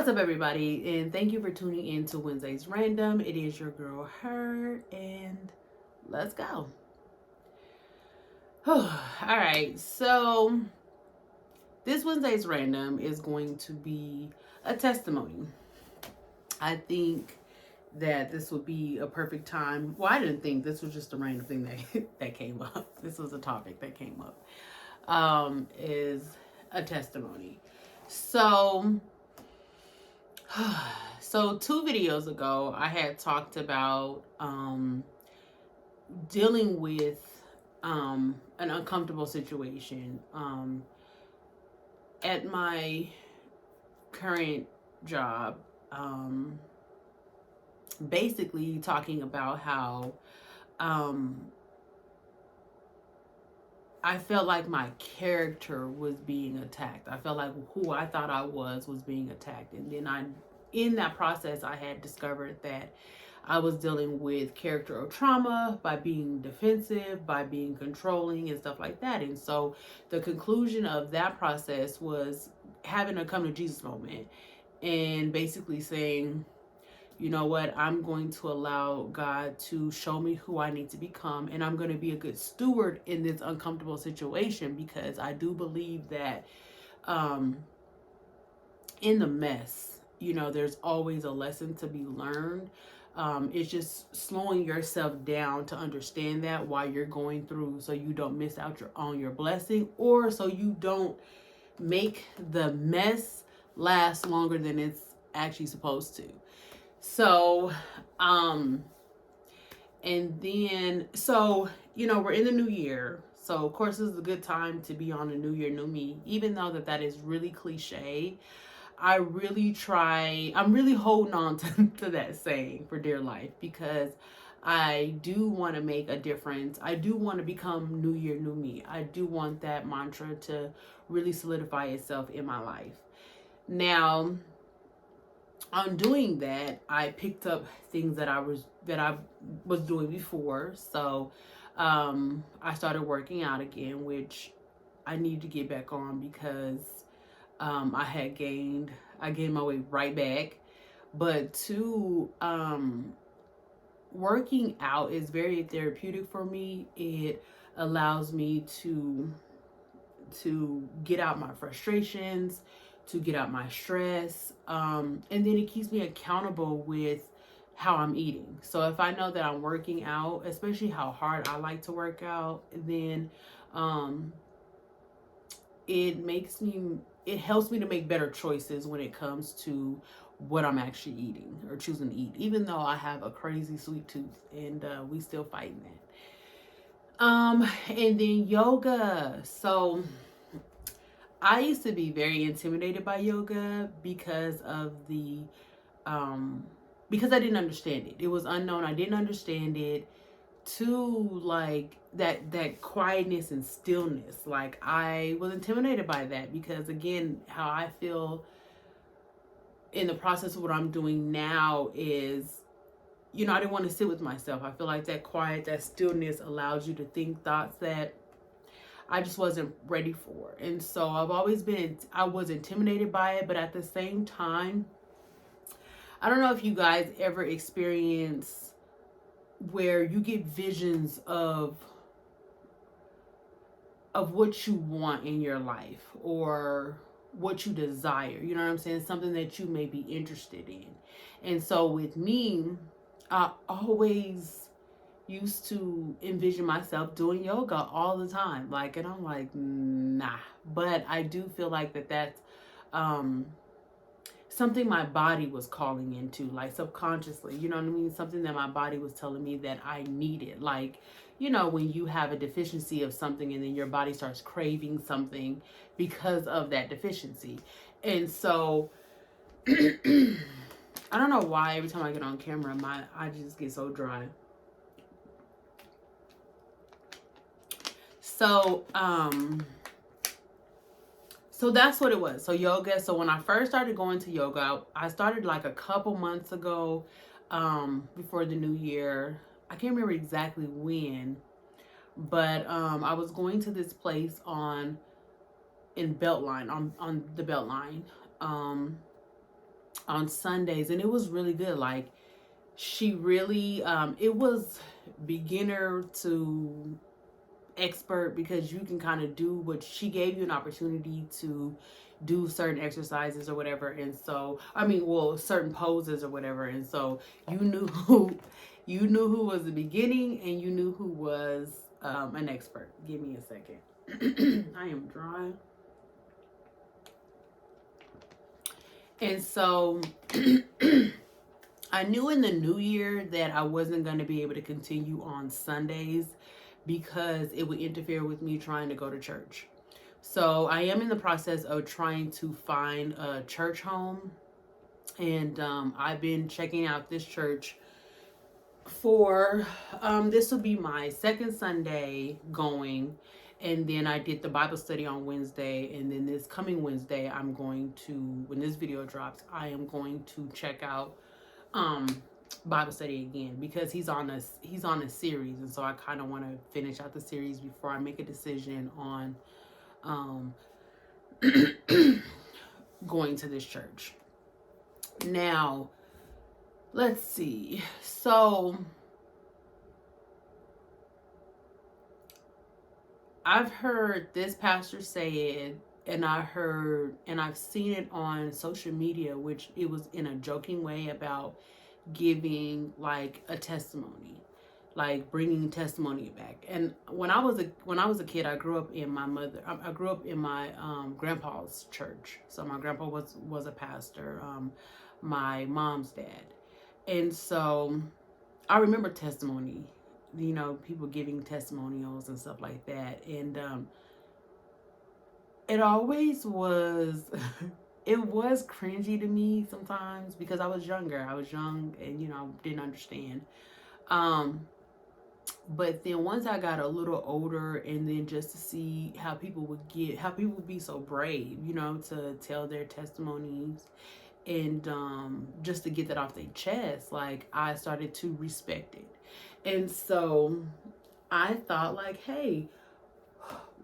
What's up, everybody? And thank you for tuning in to Wednesday's Random. It is your girl, Her, and let's go. All right, so this Wednesday's Random is going to be a testimony. I think that this would be a perfect time. Well, I didn't think this was just a random thing that came up. This was a topic that came up. Is a testimony. So so 2 videos ago, I had talked about dealing with an uncomfortable situation at my current job. Basically, talking about how I felt like my character was being attacked. I felt like who I thought I was being attacked. And then in that process, I had discovered that I was dealing with character trauma by being defensive, by being controlling, and stuff like that. And so the conclusion of that process was having a come to Jesus moment and basically saying, you know what, I'm going to allow God to show me who I need to become, and I'm going to be a good steward in this uncomfortable situation, because I do believe that in the mess, there's always a lesson to be learned. It's just slowing yourself down to understand that while you're going through, so you don't miss out on your blessing, or so you don't make the mess last longer than it's actually supposed to. So, and then, we're in the new year. So, of course, this is a good time to be on a new year, new me, even though that is really cliche. I'm really holding on to that saying for dear life, because I do want to make a difference. I do want to become new year, new me. I do want that mantra to really solidify itself in my life. Now, on doing that, I picked up things that I was doing before. So I started working out again, which I need to get back on, because I gained my weight right back. But working out is very therapeutic for me. It allows me to get out my frustrations, to get out my stress, and then it keeps me accountable with how I'm eating. So if I know that I'm working out, especially how hard I like to work out, then it helps me to make better choices when it comes to what I'm actually eating or choosing to eat, even though I have a crazy sweet tooth, and we still fighting that. And then yoga. So I used to be very intimidated by yoga because of because I didn't understand it. It was unknown. I didn't understand it. To like that quietness and stillness. Like, I was intimidated by that because, again, how I feel in the process of what I'm doing now is, I didn't want to sit with myself. I feel like that quiet, that stillness allows you to think thoughts that I just wasn't ready for. And so I was intimidated by it, but at the same time, I don't know if you guys ever experience where you get visions of what you want in your life, or what you desire, you know what I'm saying? Something that you may be interested in. And so with me, I always used to envision myself doing yoga all the time. Like, and I'm like, nah. But I do feel like that's something my body was calling into, like subconsciously, you know what I mean? Something that my body was telling me that I needed. Like, when you have a deficiency of something and then your body starts craving something because of that deficiency. And so I don't know why every time I get on camera, I just get so dry. So, so that's what it was. So yoga. So when I first started going to yoga, I started like a couple months ago, before the new year. I can't remember exactly when, but I was going to this place in Beltline, on the Beltline. on Sundays, and it was really good. Like, she really, it was beginner to expert, because you can kind of do what she gave you an opportunity to do certain exercises or whatever. And so, I mean, well, certain poses or whatever. And so you knew who was the beginning, and you knew who was an expert. Give me a second. I am dry. And so I knew in the new year that I wasn't going to be able to continue on Sundays because it would interfere with me trying to go to church. So I am in the process of trying to find a church home. And I've been checking out this church for, this will be my second Sunday going. And then I did the Bible study on Wednesday. And then this coming Wednesday, I'm going to, when this video drops, I am going to check out Bible study again, because he's on a series, and so I kind of want to finish out the series before I make a decision on going to this church. Now, let's see. So I've heard this pastor say it, and I've seen it on social media, which it was in a joking way about giving like a testimony, like bringing testimony back. And when I was a kid, I grew up in my grandpa's church. So my grandpa was a pastor, my mom's dad, and so I remember testimony, people giving testimonials and stuff like that. And it always was it was cringy to me sometimes, because I was young and didn't understand. But then once I got a little older, and then just to see how people would be so brave, to tell their testimonies, and just to get that off their chest, like, I started to respect it. And so I thought, like, hey,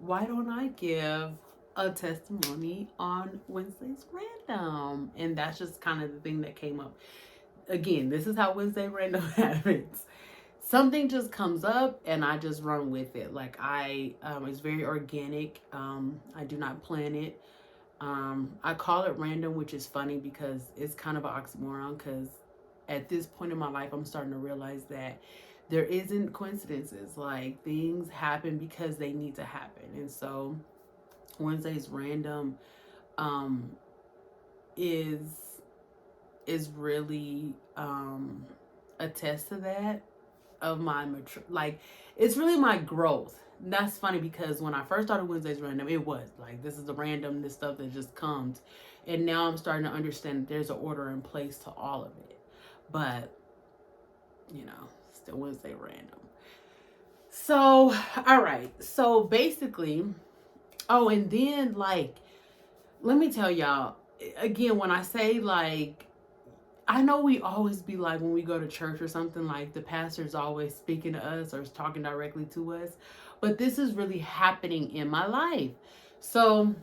why don't I give a testimony on Wednesday's Random? And that's just kind of the thing that came up. Again, this is how Wednesday Random happens. Something just comes up and I just run with it. Like, it's very organic. I do not plan it. I call it random, which is funny because it's kind of an oxymoron, because at this point in my life, I'm starting to realize that there isn't coincidences. Like, things happen because they need to happen. And so Wednesday's Random is really a test to that, of my mature, like, it's really my growth. That's funny, because when I first started Wednesday's Random, it was like, this is the random, this stuff that just comes. And now I'm starting to understand that there's an order in place to all of it. But, still Wednesday Random. So, all right. So basically, oh, and then, like, let me tell y'all, again, when I say, like, I know we always be like, when we go to church or something, like, the pastor's always speaking to us or talking directly to us. But this is really happening in my life. So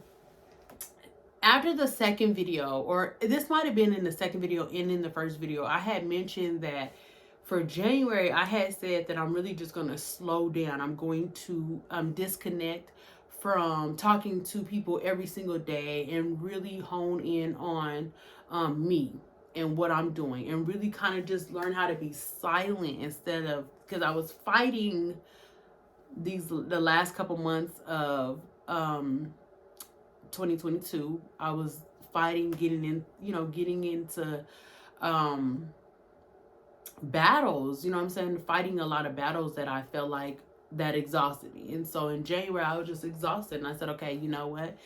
after the second video, or this might have been in the second video and in the first video, I had mentioned that for January, I had said that I'm really just going to slow down. I'm going to disconnect from talking to people every single day, and really hone in on me and what I'm doing, and really kind of just learn how to be silent, instead of, because I was fighting the last couple months of 2022. I was fighting getting into battles, you know what I'm saying, fighting a lot of battles that I felt like that exhausted me. And so in January, I was just exhausted, and I said, okay, you know what,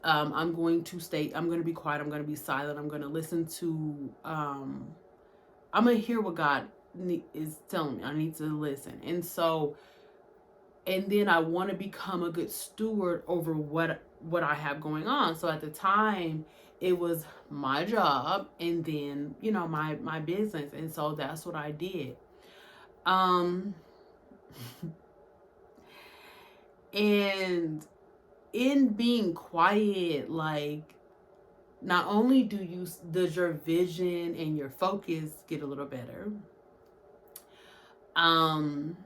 I'm going to be quiet, I'm going to be silent, I'm going to listen to I'm going to hear what God is telling me. I need to listen. And so, and then I want to become a good steward over what I have going on. So at the time, it was my job, and then, my business. And so that's what I did. And in being quiet, like, not only does your vision and your focus get a little better, um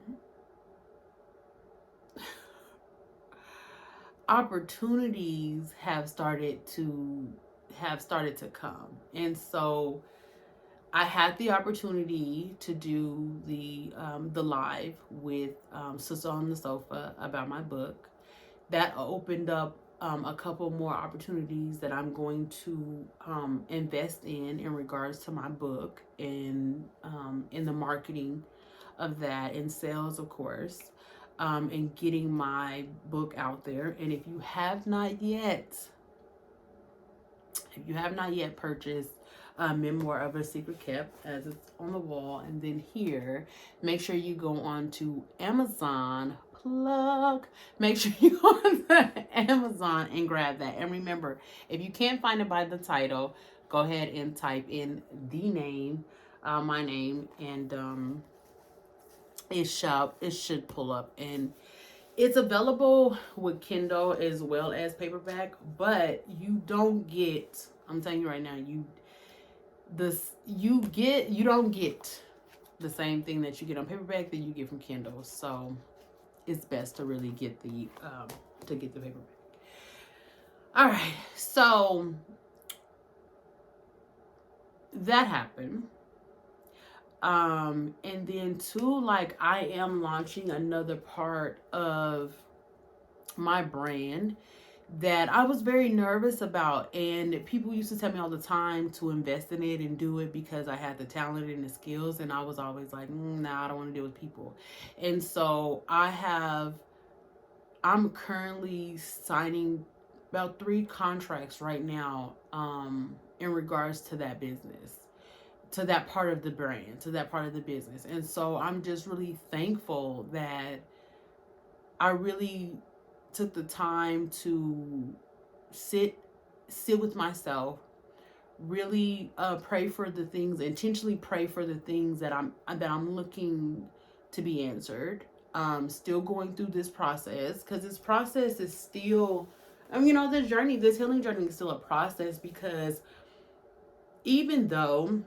opportunities have started to come. And so I had the opportunity to do the live with Sister on the Sofa about my book. That opened up a couple more opportunities that I'm going to invest in regards to my book, and in the marketing of that, and sales, of course, and getting my book out there. And if you have not yet purchased Memoir of a Secret Kept, as it's on the wall and then here, make sure you go on to Amazon. Plug. Make sure you go on to Amazon and grab that. And remember, if you can't find it by the title, go ahead and type in the name, my name, and it should pull up. And it's available with Kindle as well as paperback, but you don't get, I'm telling you right now, you don't get the same thing that you get on paperback that you get from Kindle. So it's best to really get the paperback. All right, so that happened. And then too, like, I am launching another part of my brand that I was very nervous about, and people used to tell me all the time to invest in it and do it because I had the talent and the skills, and I was always like, nah, I don't want to deal with people. And so I'm currently signing about 3 contracts right now, in regards to that business, to that part of the brand, to that part of the business. And so I'm just really thankful that I really took the time to sit with myself, really pray for the things, intentionally pray for the things that I'm looking to be answered. Still going through this process, because this process is still, this healing journey is still a process, because even though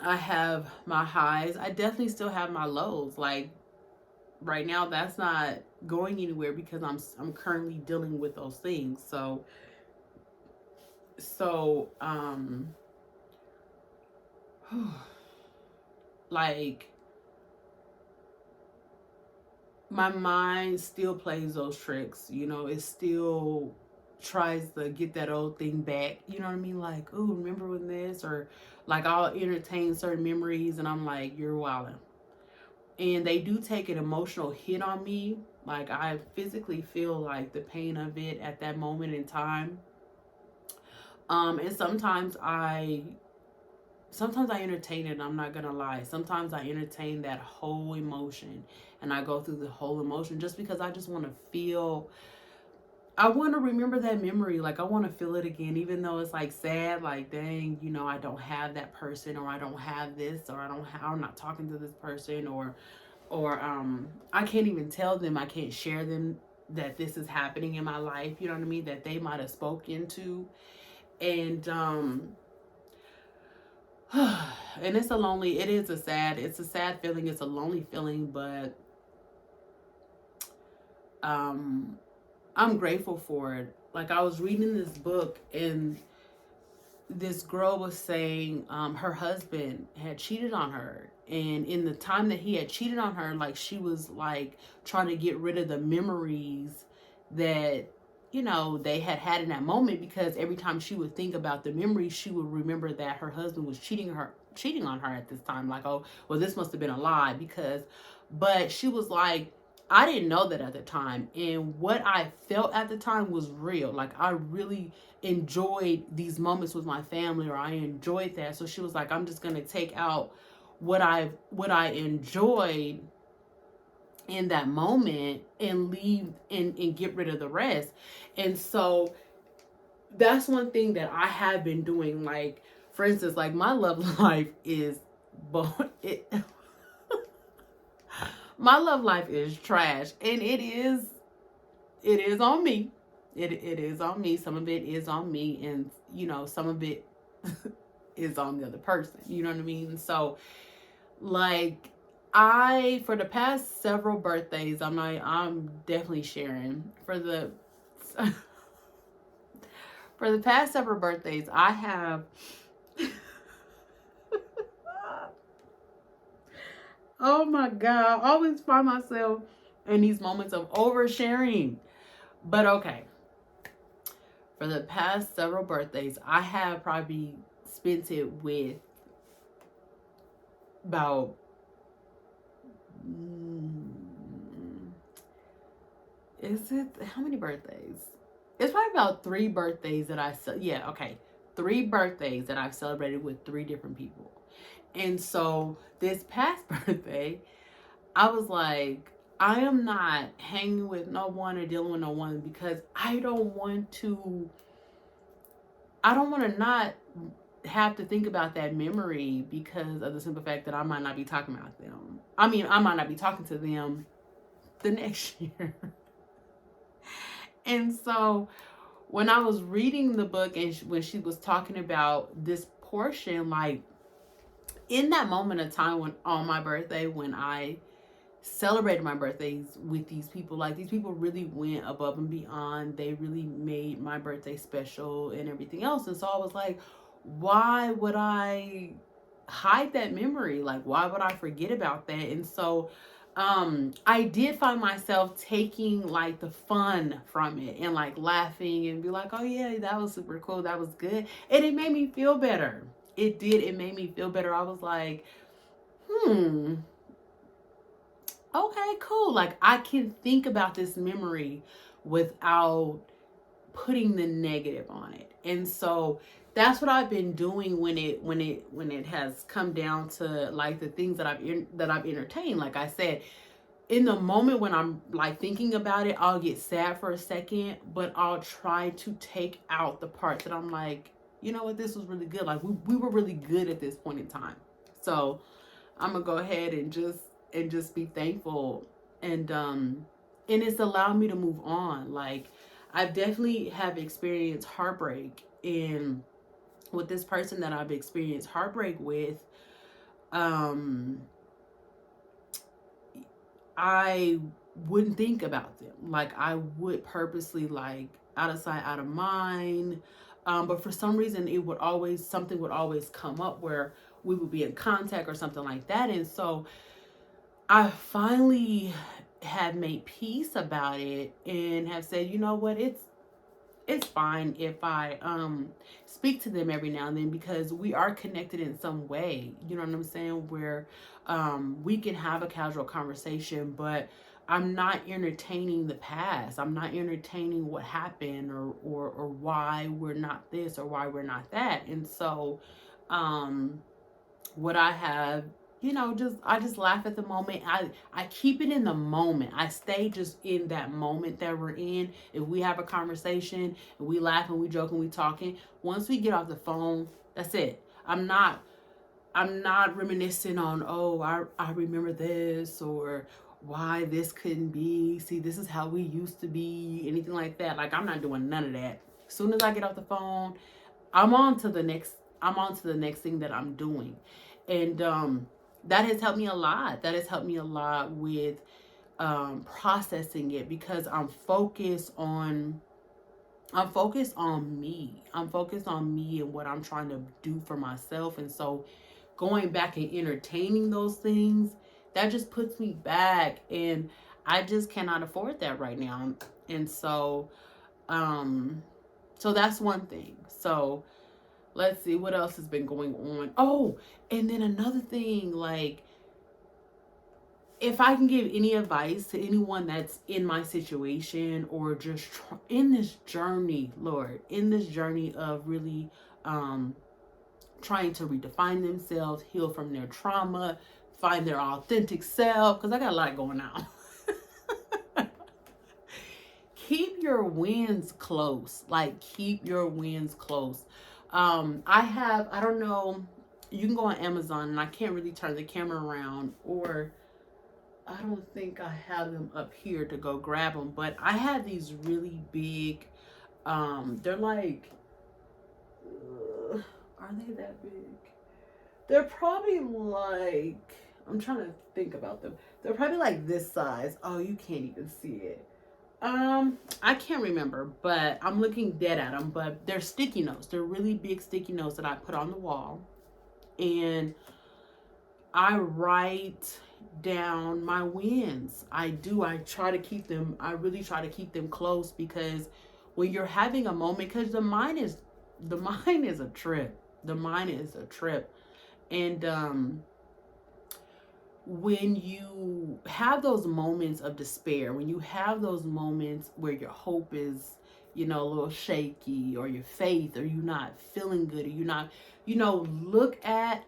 I have my highs, I definitely still have my lows. Like, right now, that's not going anywhere because I'm currently dealing with those things. So like, my mind still plays those tricks. It still tries to get that old thing back. You know what I mean? Like, oh, remember when this? Or like, I'll entertain certain memories and I'm like, you're wildin'. And they do take an emotional hit on me. Like, I physically feel like the pain of it at that moment in time. And sometimes I entertain it, I'm not gonna lie. Sometimes I entertain that whole emotion, and I go through the whole emotion just because I just want to feel, I want to remember that memory. Like, I want to feel it again, even though it's like sad, like, dang, I don't have that person, or I don't have this, or I'm not talking to this person, or I can't even tell them, I can't share them that this is happening in my life, you know what I mean, that they might have spoken to. And and it's a sad feeling, it's a lonely feeling, but I'm grateful for it. Like, I was reading this book, and this girl was saying her husband had cheated on her, and in the time that he had cheated on her, like, she was like trying to get rid of the memories that they had in that moment, because every time she would think about the memories, she would remember that her husband was cheating on her at this time. Like, oh, well, this must have been a lie, but she was like, I didn't know that at the time, and what I felt at the time was real. Like, I really enjoyed these moments with my family, or I enjoyed that. So she was like, I'm just gonna take out what I enjoyed in that moment and leave and get rid of the rest. And so that's one thing that I have been doing. Like, for instance, like, my love life is it my love life is trash, and it is on me. It is on me. Some of it is on me, and some of it is on the other person. You know what I mean? So, like, for the past several birthdays, I'm definitely sharing for the for the past several birthdays, I have. Oh my God, I always find myself in these moments of oversharing. But okay, for the past several birthdays, I have probably spent it with about is it how many birthdays? It's probably about 3 birthdays that yeah, okay. 3 birthdays that I've celebrated with 3 different people. And so this past birthday, I was like, I am not hanging with no one or dealing with no one because I don't want to not have to think about that memory because of the simple fact that I might not be talking about them. I mean, I might not be talking to them the next year. And so when I was reading the book and when she was talking about this portion, like in that moment of time when on my birthday, when I celebrated my birthdays with these people, like these people really went above and beyond. They really made my birthday special and everything else. And so I was like, why would I hide that memory? Like, why would I forget about that? And so I did find myself taking like the fun from it and like laughing and be like, oh yeah, that was super cool, that was good. And it made me feel better. It made me feel better. I was like, okay, cool. Like I can think about this memory without putting the negative on it. And so that's what I've been doing when it has come down to like the things that I've entertained. Like I said, in the moment when I'm like thinking about it, I'll get sad for a second, but I'll try to take out the part that I'm like, you know what, this was really good. Like we were really good at this point in time. So I'm gonna go ahead and just be thankful, and it's allowed me to move on. Like I've definitely have experienced heartbreak, and with this person that I've experienced heartbreak with, I wouldn't think about them. Like I would purposely, like, out of sight, out of mind. But for some reason something would always come up where we would be in contact or something like that. And so I finally have made peace about it and have said, you know what, it's fine if I speak to them every now and then because we are connected in some way. You know what I'm saying? Where we can have a casual conversation, but I'm not entertaining the past. I'm not entertaining what happened or why we're not this or why we're not that. And so what I have, I just laugh at the moment. I keep it in the moment. I stay just in that moment that we're in. If we have a conversation and we laugh and we joke and we talking, once we get off the phone, that's it. I'm not reminiscing on, oh, I remember this, or why this couldn't be. See, this is how we used to be, anything like that. Like I'm not doing none of that. As soon as I get off the phone, I'm on to the next thing that I'm doing. And that has helped me a lot. That has helped me a lot with processing it because I'm focused on me. I'm focused on me and what I'm trying to do for myself. And so going back and entertaining those things, that just puts me back, and I just cannot afford that right now. And so so that's one thing. So let's see what else has been going on. Oh, and then another thing, like, if I can give any advice to anyone that's in my situation or just in this journey, Lord, in this journey of really trying to redefine themselves, heal from their trauma, find their authentic self, because I got a lot going on. Keep your wins close. Like, keep your wins close. I don't know, you can go on Amazon, and I can't really turn the camera around, or I don't think I have them up here to go grab them, but I had these really big They're like, are they that big? They're probably like, I'm trying to think about them. They're probably like this size. Oh, you can't even see it. I can't remember, but I'm looking dead at them. But they're sticky notes. They're really big sticky notes that I put on the wall, and I write down my wins. I do. I try to keep them. I really try to keep them close, because when you're having a moment, because the mind is a trip. The mind is a trip, and when you have those moments of despair, when you have those moments where your hope is, a little shaky, or your faith, or you're not feeling good, or you're not, look at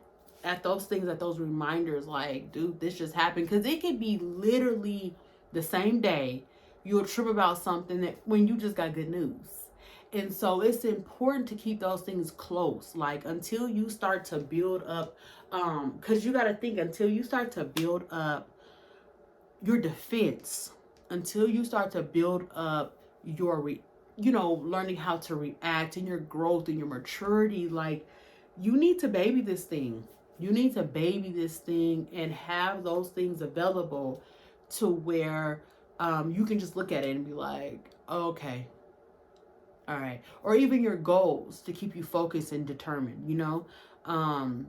those things, at those reminders, like, dude, this just happened. Because it could be literally the same day you'll trip about something that when you just got good news. And so it's important to keep those things close, like until you start to build up, because you got to think, until you start to build up your defense, until you start to build up your learning how to react, and your growth and your maturity, like, you need to baby this thing. You need to baby this thing and have those things available to where you can just look at it and be like, oh, okay, all right. Or even your goals to keep you focused and determined, um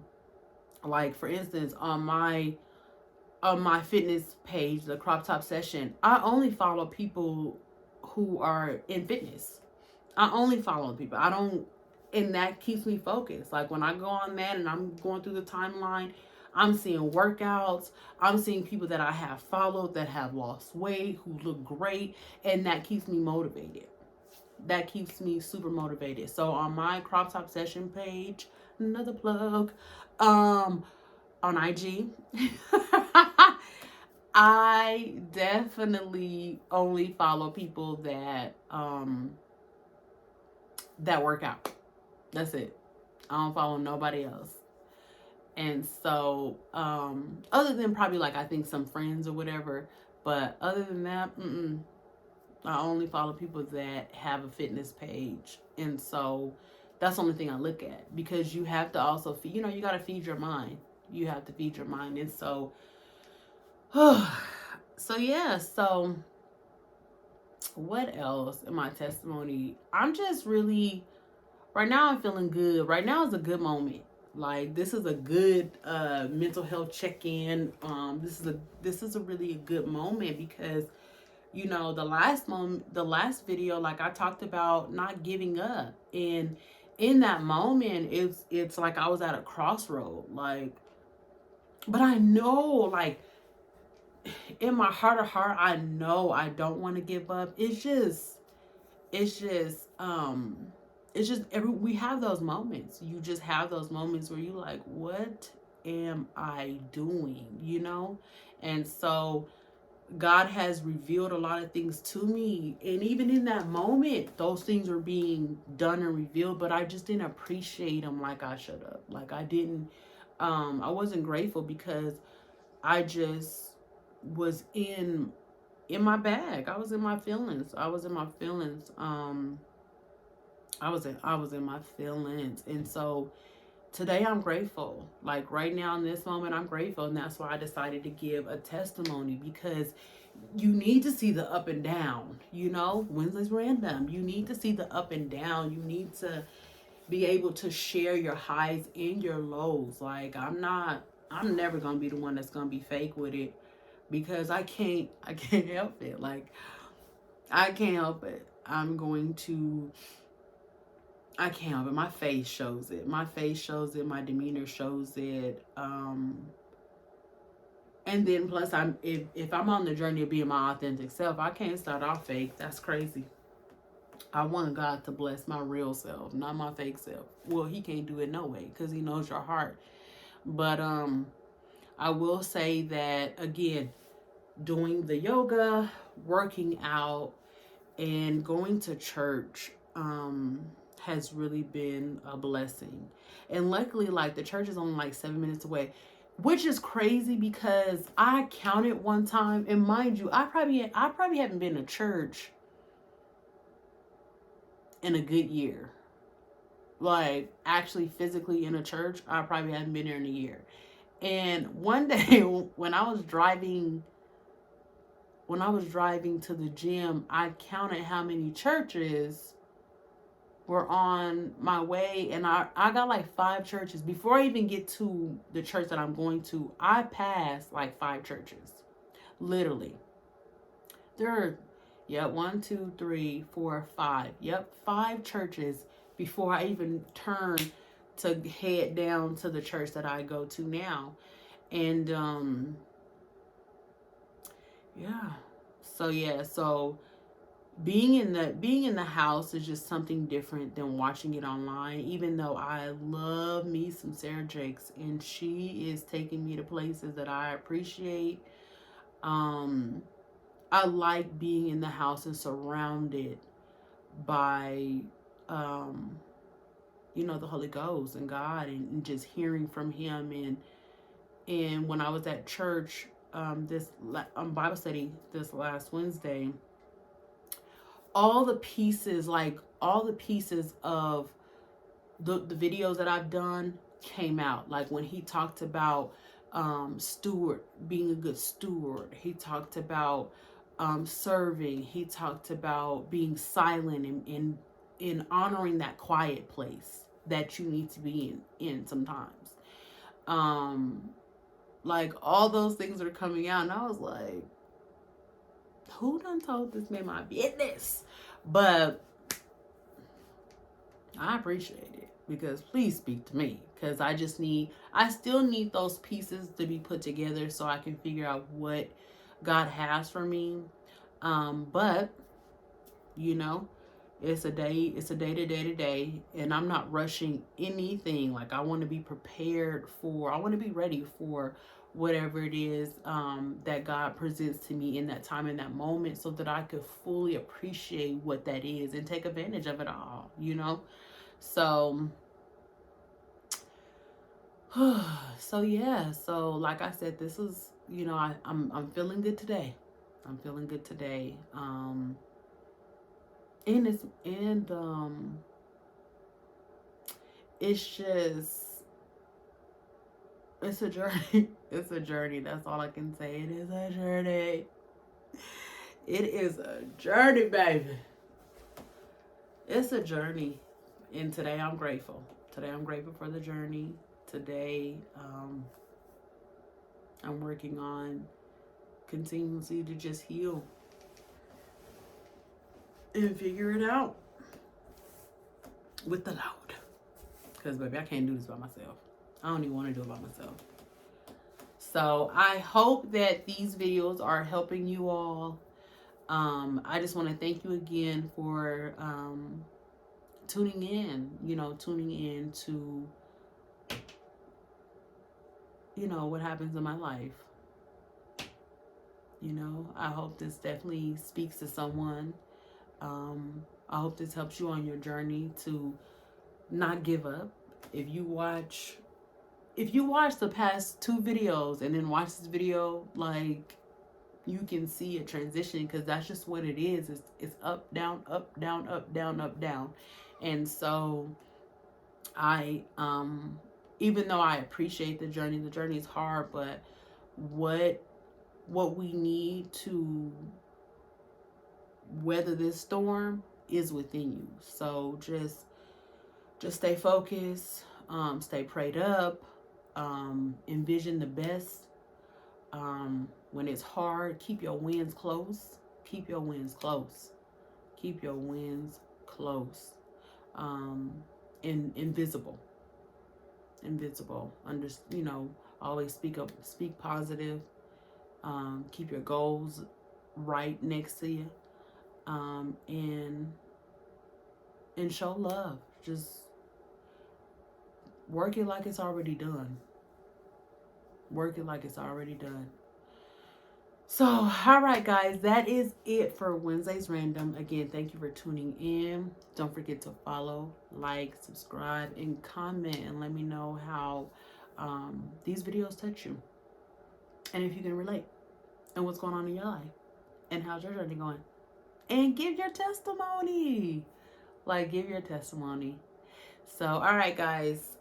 like, for instance, on my fitness page, the crop top session, I only follow people who are in fitness. I only follow people. I don't, and that keeps me focused. Like, when I go on that and I'm going through the timeline, I'm seeing workouts. I'm seeing people that I have followed that have lost weight, who look great, and that keeps me motivated. That keeps me super motivated. So on my crop top session page, another plug, on IG, I definitely only follow people that work out. That's it. I don't follow nobody else. And so, other than probably, like, I think some friends or whatever, but other than that, I only follow people that have a fitness page. And so that's the only thing I look at, because you have to also feed, you got to feed your mind. You have to feed your mind. And so, so yeah, so what else in my testimony? I'm just really, right now I'm feeling good. Right now is a good moment. Like, this is a good mental health check-in. This is a really a good moment, because the last video, like, I talked about not giving up. And in that moment, it's like I was at a crossroad, like, but I know, like, in my heart of heart, I know I don't want to give up. It's just we have those moments. You just have those moments where you like, what am I doing? And so God has revealed a lot of things to me. And even in that moment, those things were being done and revealed, but I just didn't appreciate them like I should have. Like, I wasn't grateful, because I just was in my bag. I was in my feelings. I was in my feelings. I was in my feelings. And so today I'm grateful. Like, right now in this moment, I'm grateful. And that's why I decided to give a testimony, because you need to see the up and down. Wednesday's random. You need to see the up and down. You need to be able to share your highs and your lows. Like, I'm never going to be the one that's going to be fake with it, because I can't help it. Like, I can't help it. I can't help it. My face shows it. My face shows it. My demeanor shows it. And then plus, if I'm on the journey of being my authentic self, I can't start off fake. That's crazy. I want God to bless my real self, not my fake self. Well, He can't do it no way, because He knows your heart. But I will say that, again, doing the yoga, working out, and going to church has really been a blessing. And luckily, like, the church is only like 7 minutes away, which is crazy, because I counted one time, and mind you, I probably haven't been to church in a good year. Like, actually physically in a church, I probably haven't been there in a year. And one day when I was driving to the gym, I counted how many churches were on my way, and I got like 5 churches. Before I even get to the church that I'm going to, I passed like 5 churches. Literally. There are, yeah, 1, 2, 3, 4, 5. Yep, 5 churches before I even turn to head down to the church that I go to now. And yeah. So being in the house is just something different than watching it online. Even though I love me some Sarah Jakes, and she is taking me to places that I appreciate. I like being in the house and surrounded by the Holy Ghost and God, and just hearing from Him. And when I was at church, this Bible study this last Wednesday, all the pieces of the videos that I've done came out. Like when he talked about steward, being a good steward. He talked about serving. He talked about being silent and in honoring that quiet place that you need to be in sometimes. Like all those things are coming out, and I was like, who done told this man my business? But I appreciate it, because please speak to me, because I still need those pieces to be put together so I can figure out what God has for me. But it's a day to day, and I'm not rushing anything. Like, I want to be ready for whatever it is that God presents to me in that time, in that moment, so that I could fully appreciate what that is and take advantage of it all, So, so like I said, this is, I'm feeling good today. I'm feeling good today. It's just, it's a journey. It's a journey. That's all I can say. It is a journey. It is a journey, baby. It's a journey. And today I'm grateful. Today I'm grateful for the journey. Today I'm working on continuously to just heal and figure it out with the Lord. Because, baby, I can't do this by myself. I don't even want to do it by myself. So I hope that these videos are helping you all. I just want to thank you again for tuning in to what happens in my life. I hope this definitely speaks to someone. I hope this helps you on your journey to not give up. If you watch the past 2 videos and then watch this video, like, you can see a transition, because that's just what it is. It's up, down, up, down, up, down, up, down. And so I even though I appreciate the journey is hard, but what we need to weather this storm is within you. So just stay focused, stay prayed up, envision the best. When it's hard, keep your wins close. Keep your wins close. Keep your wins close. Invisible. Always speak positive. Keep your goals right next to you. And show love. Just work it like it's already done. Work it like it's already done. So, all right, guys, that is it for Wednesday's Random. Again, thank you for tuning in. Don't forget to follow, like, subscribe, and comment, and let me know how these videos touch you, and if you can relate, and what's going on in your life, and how's your journey going, and give your testimony. Like, give your testimony. So, all right, guys.